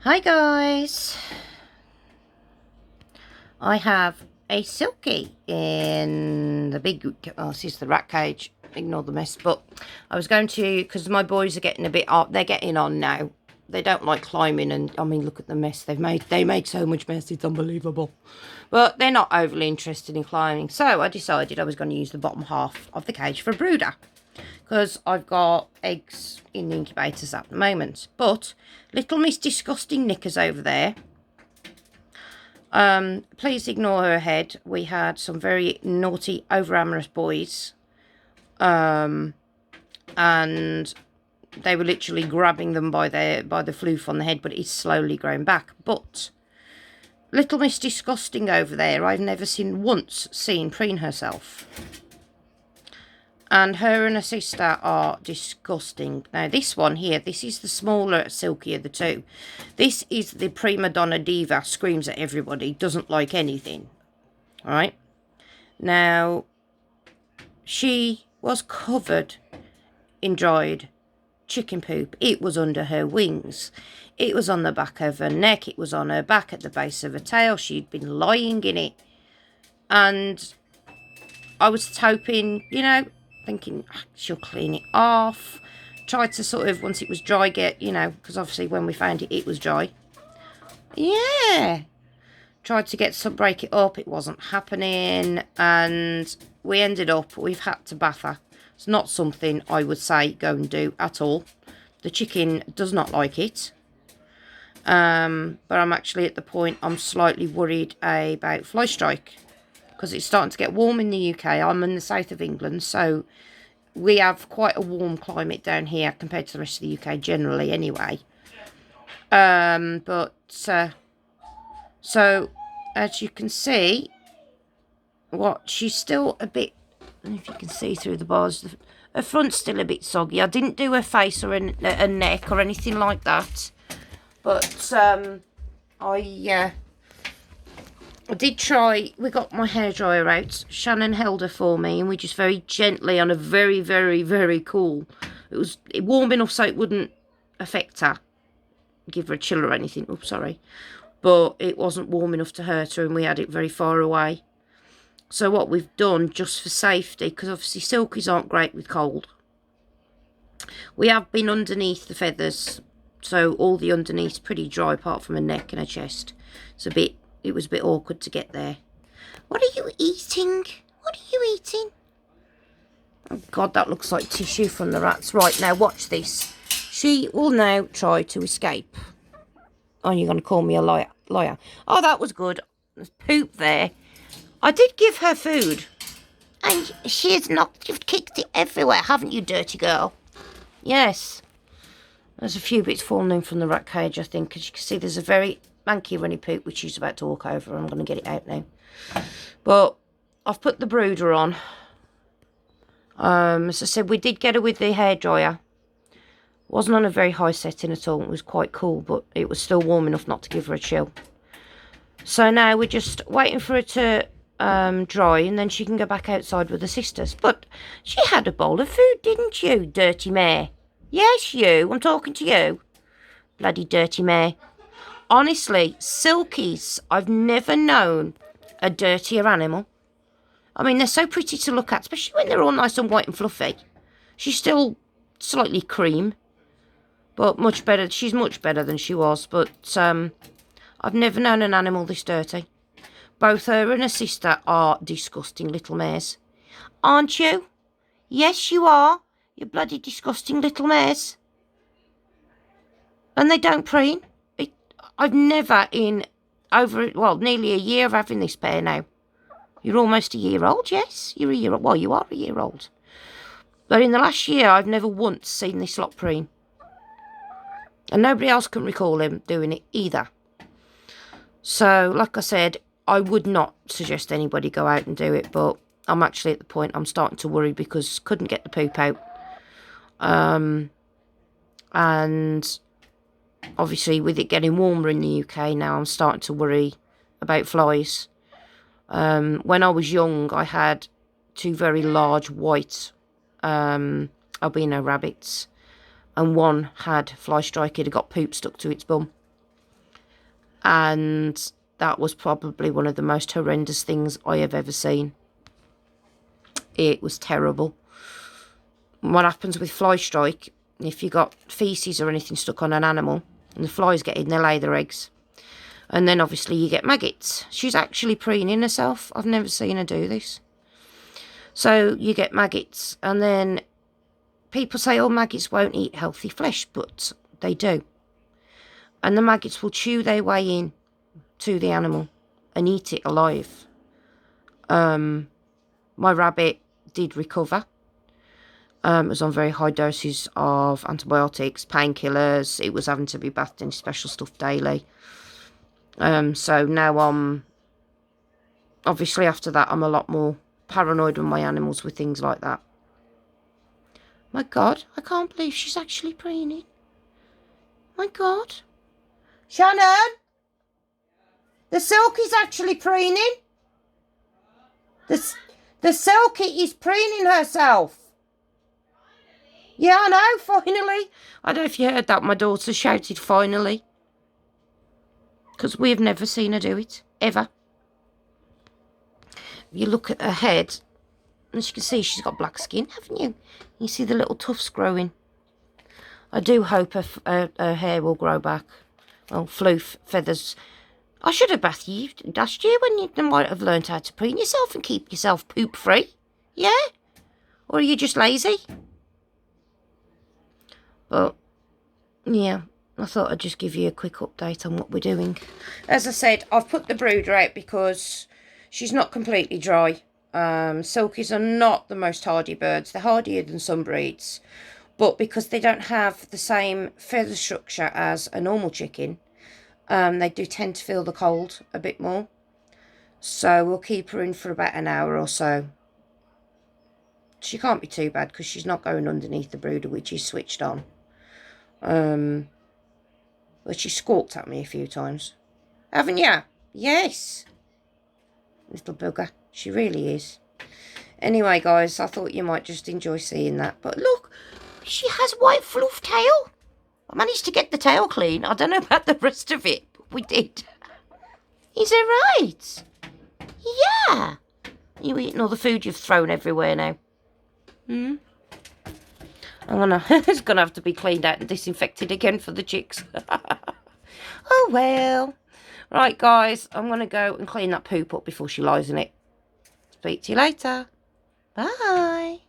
Hi guys, I have a Silkie in the big, this is the rat cage, ignore the mess, but I was going to, because my boys are getting a bit up, they're getting on now, they don't like climbing, and I mean look at the mess they've made, they make so much mess, it's unbelievable, but they're not overly interested in climbing, so I decided I was going to use the bottom half of the cage for a brooder, because I've got eggs in the incubators at the moment. But little Miss Disgusting Knickers over there, please ignore her head. We had some very naughty, over-amorous boys, and they were literally grabbing them by the floof on the head, but it's slowly growing back. But little Miss Disgusting over there, I've never once seen preen herself. And her and her sister are disgusting. Now, this one here, this is the smaller Silkie of the two. This is the prima donna diva, screams at everybody, doesn't like anything. All right? Now, she was covered in dried chicken poop. It was under her wings. It was on the back of her neck. It was on her back at the base of her tail. She'd been lying in it. And I was hoping, you know, thinking she'll clean it off, tried to sort of, once it was dry, get, you know, because obviously when we found it, it was dry, yeah, tried to get some, break it up, it wasn't happening, and we ended up, we've had to bath her. It's not something I would say go and do at all. The chicken does not like it, but I'm actually at the point I'm slightly worried about fly strike, because it's starting to get warm in the UK. I'm in the south of England, so we have quite a warm climate down here compared to the rest of the UK generally anyway. So as you can see, she's still a bit, I don't know if you can see through the bars, her front's still a bit soggy. I didn't do her face or a neck or anything like that, but I did try, we got my hairdryer out, Shannon held her for me, and we just very gently, on a very, very, very cool, it was warm enough so it wouldn't affect her, give her a chill or anything, oops, sorry, but it wasn't warm enough to hurt her, and we had it very far away. So what we've done, just for safety, because obviously Silkies aren't great with cold, we have been underneath the feathers, so all the underneath's pretty dry apart from her neck and her chest. It was a bit awkward to get there. What are you eating? What are you eating? Oh God, that looks like tissue from the rats. Right, now watch this. She will now try to escape. Oh, you're going to call me a liar. Oh, that was good. There's poop there. I did give her food. And she has not, you've kicked it everywhere, haven't you, dirty girl? Yes. There's a few bits falling in from the rat cage, I think. As you can see, there's a very manky runny poop, which she's about to walk over. I'm going to get it out now. But I've put the brooder on. As I said, we did get her with the hairdryer. Wasn't on a very high setting at all. It was quite cool, but it was still warm enough not to give her a chill. So now we're just waiting for her to dry, and then she can go back outside with her sisters. But she had a bowl of food, didn't you, dirty mare? Yes, you. I'm talking to you. Bloody dirty mare. Honestly, Silkies, I've never known a dirtier animal. I mean, they're so pretty to look at, especially when they're all nice and white and fluffy. She's still slightly cream, but much better. She's much better than she was, but I've never known an animal this dirty. Both her and her sister are disgusting little mares. Aren't you? Yes, you are. You bloody disgusting little mares. And they don't preen. I've never in nearly a year of having this pair now. You're almost a year old, yes? You're a year old. Well, you are a year old. But in the last year, I've never once seen this lot preen. And nobody else can recall him doing it either. So, like I said, I would not suggest anybody go out and do it, but I'm actually at the point I'm starting to worry because couldn't get the poop out. And obviously, with it getting warmer in the UK now, I'm starting to worry about flies. When I was young, I had two very large white albino rabbits, and one had fly strike. It had got poop stuck to its bum. And that was probably one of the most horrendous things I have ever seen. It was terrible. What happens with fly strike, if you got feces or anything stuck on an animal and the flies get in, they lay their eggs. And then obviously you get maggots. She's actually preening herself. I've never seen her do this. So you get maggots, and then people say, oh, maggots won't eat healthy flesh, but they do. And the maggots will chew their way in to the animal and eat it alive. My rabbit did recover. It was on very high doses of antibiotics, painkillers. It was having to be bathed in special stuff daily. So now obviously after that, I'm a lot more paranoid with my animals with things like that. My God, I can't believe she's actually preening. My God. Shannon! The Silkie's actually preening. The Silkie is preening herself. Yeah, I know, finally. I don't know if you heard that. My daughter shouted, finally. Because we've never seen her do it, ever. You look at her head, as you can see, she's got black skin, haven't you? You see the little tufts growing. I do hope her hair will grow back. Well, floof, feathers. I should have bathed you, dashed you, when you might have learned how to preen yourself and keep yourself poop-free. Yeah? Or are you just lazy? But, yeah, I thought I'd just give you a quick update on what we're doing. As I said, I've put the brooder out because she's not completely dry. Silkies are not the most hardy birds. They're hardier than some breeds. But because they don't have the same feather structure as a normal chicken, they do tend to feel the cold a bit more. So we'll keep her in for about an hour or so. She can't be too bad because she's not going underneath the brooder, which is switched on. But she squawked at me a few times. Haven't ya? Yes. Little bugger. She really is. Anyway, guys, I thought you might just enjoy seeing that. But look, she has white fluff tail. I managed to get the tail clean. I don't know about the rest of it, but we did. Is it right? Yeah. You eating all the food you've thrown everywhere now? It's gonna have to be cleaned out and disinfected again for the chicks. Oh well. Right, guys, I'm gonna go and clean that poop up before she lies in it. Speak to you later. Bye.